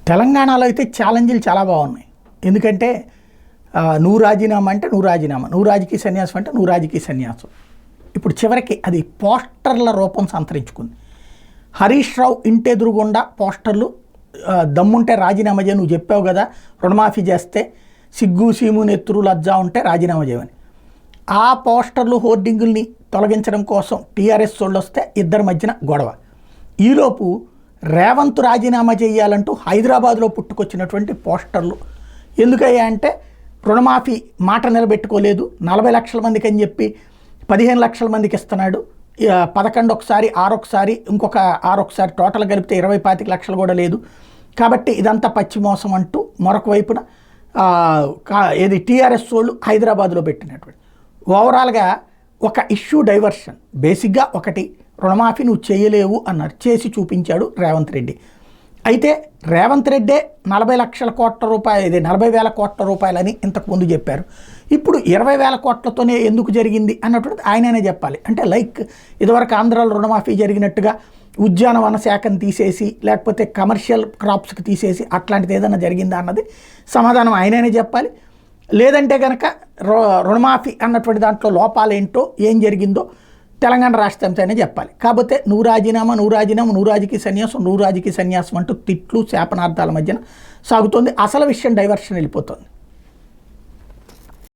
తెలంగాణలో అయితే ఛాలెంజ్లు చాలా బాగున్నాయి. ఎందుకంటే నువ్వు రాజీనామా అంటే నువ్వు రాజీనామా, నువ్వు రాజకీయ సన్యాసం అంటే నువ్వు రాజకీయ సన్యాసం. ఇప్పుడు చివరికి అది పోస్టర్ల రూపం సంతరించుకుంది. హరీష్ రావు ఇంటెదురుగుండా పోస్టర్లు, దమ్ముంటే రాజీనామా చేయ, నువ్వు చెప్పావు కదా రుణమాఫీ చేస్తే సిగ్గు సీము నెత్తురు లజ్జా ఉంటే రాజీనామా చేయమని. ఆ పోస్టర్లు హోర్డింగుల్ని తొలగించడం కోసం టీఆర్ఎస్ వాళ్ళు వస్తే ఇద్దరి మధ్యన గొడవ. ఈలోపు రేవంత్ రాజీనామా చేయాలంటూ హైదరాబాద్లో పుట్టుకొచ్చినటువంటి పోస్టర్లు ఎందుకయ్యా అంటే రుణమాఫీ మాట నిలబెట్టుకోలేదు, 40 లక్షల మందికి అని చెప్పి 15 లక్షల మందికి ఇస్తున్నాడు, 11 ఒకసారి 6 ఒకసారి ఇంకొక 6 ఒకసారి టోటల్ కలిపితే 20-25 లక్షలు కూడా లేదు, కాబట్టి ఇదంతా పచ్చి మోసం అంటూ మరొక వైపున ఏది టీఆర్ఎస్ వాళ్ళు హైదరాబాద్లో పెట్టినటువంటి ఓవరాల్గా ఒక ఇష్యూ డైవర్షన్. బేసిక్గా ఒకటి రుణమాఫీ నువ్వు చేయలేవు అన్నారు, చేసి చూపించాడు రేవంత్ రెడ్డి. అయితే రేవంత్ రెడ్డే 40 లక్షల కోట్ల రూపాయలు, ఇది 40,000 కోట్ల రూపాయలని ఇంతకుముందు చెప్పారు. ఇప్పుడు 20,000 కోట్లతోనే ఎందుకు జరిగింది అన్నటువంటిది ఆయననే చెప్పాలి. అంటే లైక్ ఇదివరకు ఆంధ్రాలో రుణమాఫీ జరిగినట్టుగా ఉద్యానవన శాఖను తీసేసి లేకపోతే కమర్షియల్ క్రాప్స్కి తీసేసి అట్లాంటిది ఏదైనా జరిగిందా అన్నది సమాధానం ఆయననే చెప్పాలి. లేదంటే కనుక రుణమాఫీ అన్నటువంటి దాంట్లో లోపాలేంటో ఏం జరిగిందో తెలంగాణ రాష్ట్రంతోనే చెప్పాలి. కాకపోతే నువ్వు రాజీనామా, నువ్వు రాజీనామా, నువ్వు రాజకీయ సన్యాసం, నువ్వు రాజకీయ సన్యాసం అంటూ తిట్లు శాపనార్థాల మధ్యన సాగుతోంది. అసలు విషయం డైవర్షన్ వెళ్ళిపోతుంది.